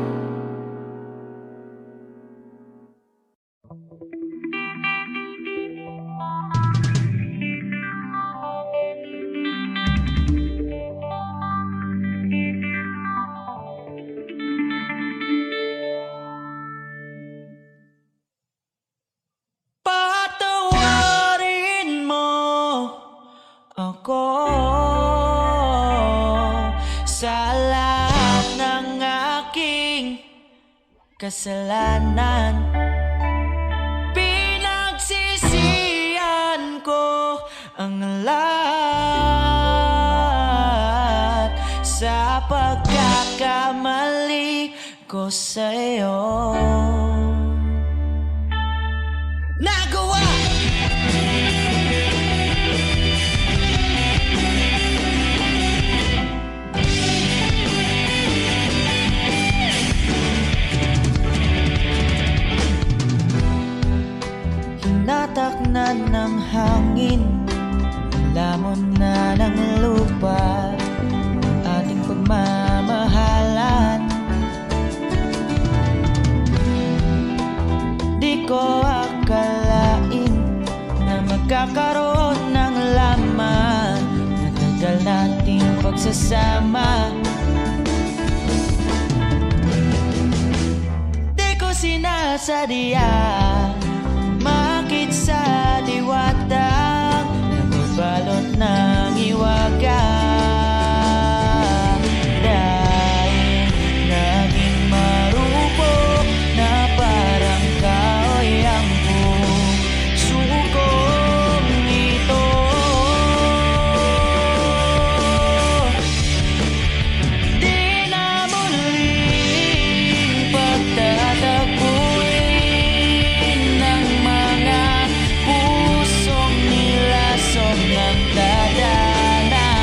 Speaker 1: Patawarin mo ako sa lahat ng aking kasalanan. Pinagsisihan ko ang lahat sa pagkakamali ko sa'yo. Nagawa! Hinataknan ng hangin, lamon na ng lupa, ating pagmamahalan. Di ko akalain na magkakaroon ng laman. Natagal nating pagsasama. Di ko sinasadya, makit sa diwatang nababalot ng iwaga. Dahil naging marupok na parang kahoy ang puso kong ito. Di na muling pagtatapuin ng mga pusong nilason ng tadhana.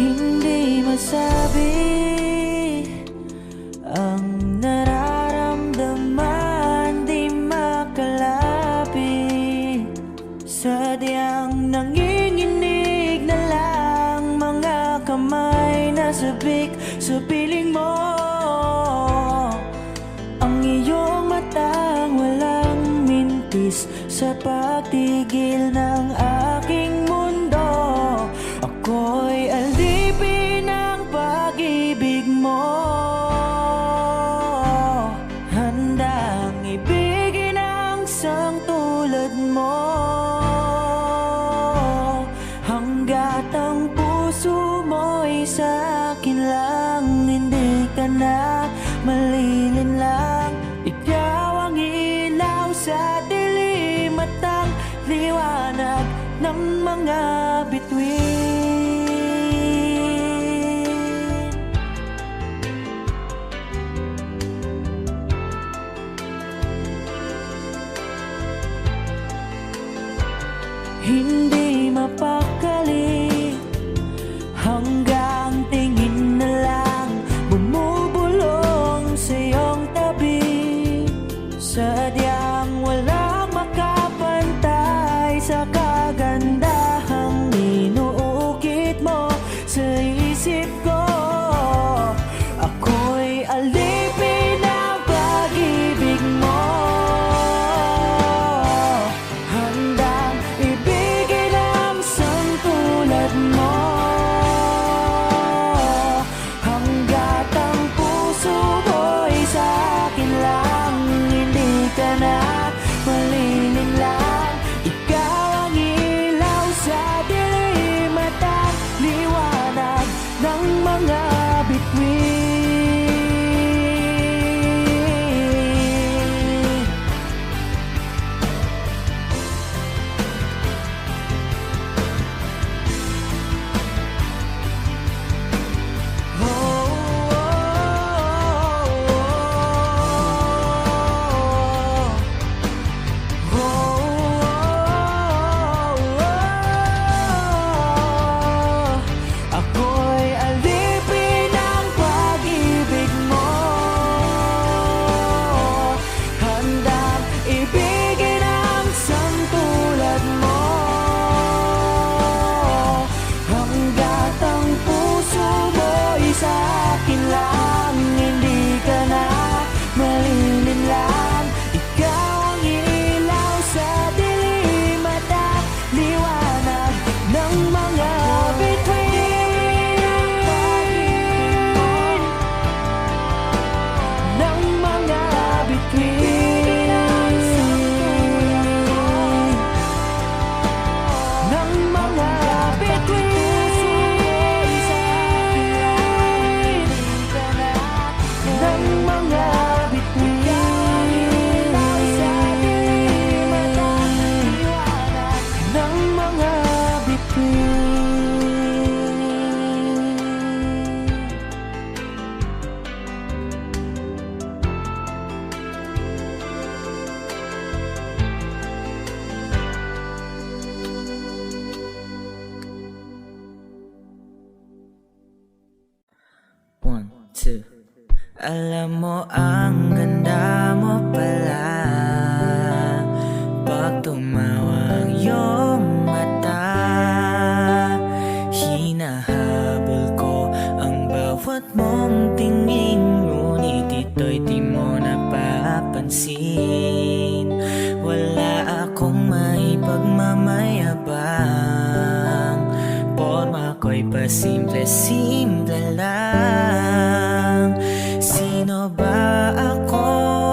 Speaker 1: Hindi masabi ang nararamdaman, di makalabi. Sadyang nanginginig na lang mga kamay na sabik sa piling mo. Ang iyong matang walang mintis sa pagtigil ng aking mundo. Ako'y alipin ng pag-ibig mo, handang ibigin ang isang tulad mo. Hanggat ang puso mo'y sa akin lang, hindi ka na malilinlang. Ikaw ang ilaw sa dilim at ang liwanag ng mga bituin. Hindi mapakali hanggang tingin na lang bumubulong sa iyong tabi. Sadyang walang makapantay sa kagandahang inuukit mo sa isip ko. Ako'y alipin ng pag-ibig mo, handang ibigin ang isang tulad mo. Hanggat ang puso mo'y sa akin lang, hindi ka na malilinlang. Ikaw ang ilaw sa dilim at ang liwanag ng mga bituin. Ako'y alipin ng pag-ibig mo, handang ibigin ang isang tulad mo. Hanggat ang puso mo'y sa akin lang, hindi ka na malilinlang. Ikaw ang ilaw sa dilim at ang liwanag ng mga bituin. Ng mga bituin. Ng mga bituin. Ng mga bituin. Ng mga bituin.
Speaker 3: One, two. Alam mo ang ganda mo pala pag tumawa ang iyong mata. Hinahabol ko ang bawat mong tingin, ngunit ito'y di mo napapansin. Wala akong maipagmamayabang, porma ko'y pasimple-simple lang. Sino ba ako?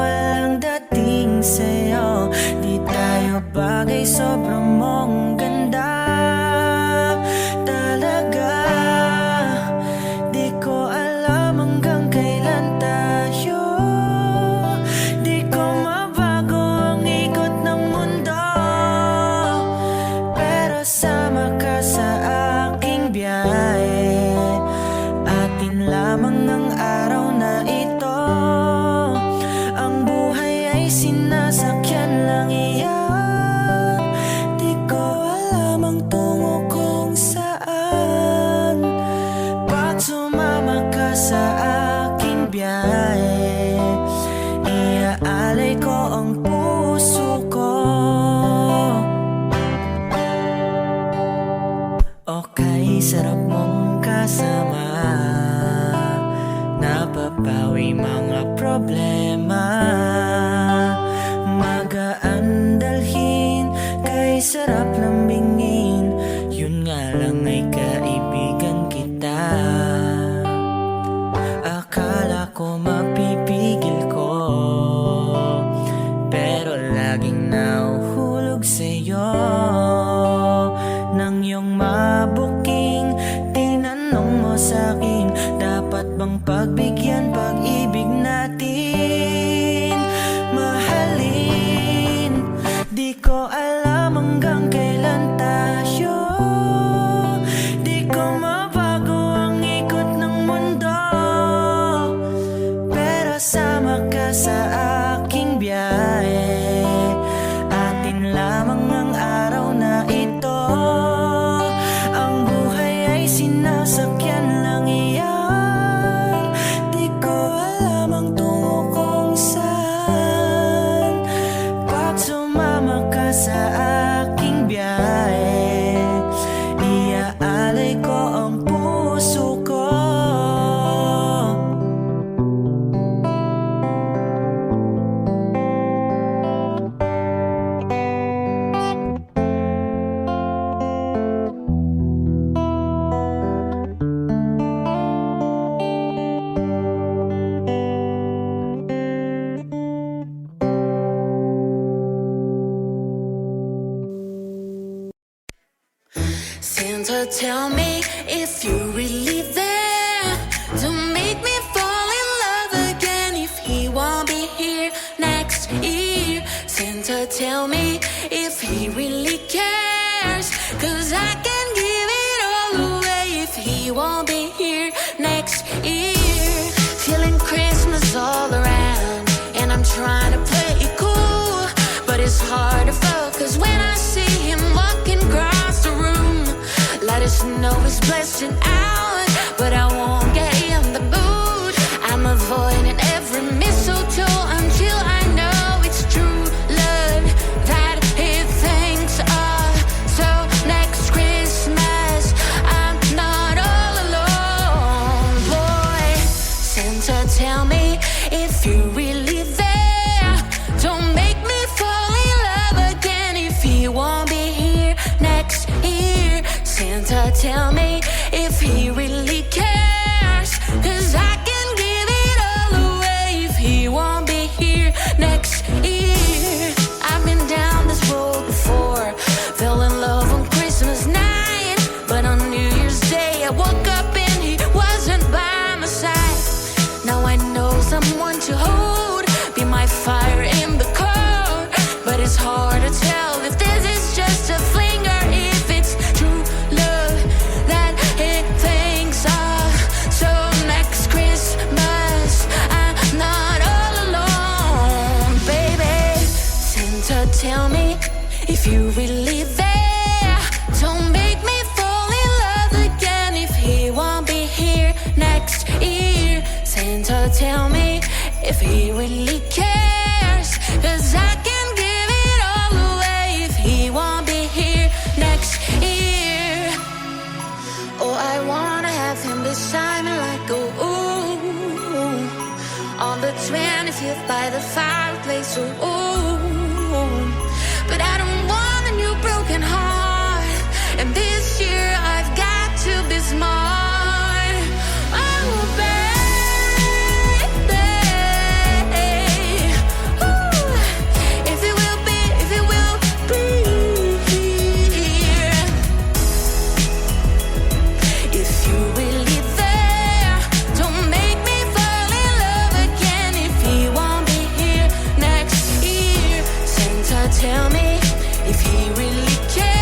Speaker 3: Walang dating sa'yo, di tayo bagay, sobrang mong ganda. Talaga, di ko alam hanggang kailan tayo. Di ko mabago ang ikot ng mundo, pero sama ka sa aking biyahe. Atin lamang ang araw na ito, ang buhay ay sinasakyan lang iyan. Di ko alam ang tungo kung saan, ang puso ko. Okay, sarap mong kasama, napapawi mga problema. Magaan dalhin, kay sarap lambingin. Yun nga lang ay kaibigan kita. Akala ko mapipigil ko, pero laging nahuhulog sa'yo. Nang iyong mabuking, tinanong mo sa'kin, dapat bang pagbigyan pag-ibig natin? Mahalin, di ko alam hanggang kailan tayo. Di ko mabago ang ikot ng mundo, pero sama ka sa aking biyahe. Atin lamang ang araw na ito. Ang buhay ay sinasakyan lang iyan. Di ko alam ang tungo kung saan. Pag sumama ka sa aking biyahe, iaalay ko ang puso ko.
Speaker 2: Santa, tell me if you're really there to make me fall in love again. If he won't be here next year, Santa, tell me if he really cares, 'cause I can give it all away. If he won't be here next year, feeling Christmas all around, and I'm trying to play it cool, but it's hard to focus when I see him walking across the room. Let us know it's blessing out, but I won't get in the mood. I'm avoiding every mistletoe until I know it's true love that he thinks of. So next Christmas I'm not all alone. Boy, Santa, tell me if you're really there. Don't make me fall in love again. If he won't be here next year, Santa, tell me if he really cares, 'cause I can give it all away. If he won't be here next year, I've been down this road before, fell in love on Christmas night, but on New Year's Day I woke up and he wasn't by my side. Now I know someone to hold, be my fire in the cold, but it's hard to tell if this is just a fling or if it's true love that he thinks of. So next Christmas I'm not all alone, baby. Santa, tell me if you're really there. Don't make me fall in love again. If he won't be here next year, Santa, tell me if he really cares, 'cause I can give it all away. If he won't be here next year, oh, I wanna have him beside me like a ooh, on the 25th by the fireplace, ooh. But I don't want a new broken heart, and this year I've got to be smart. Oh, baby, ooh, if it will be here. If you're really there, don't make me fall in love again. If he won't be here next year, Santa, tell me if he really cares.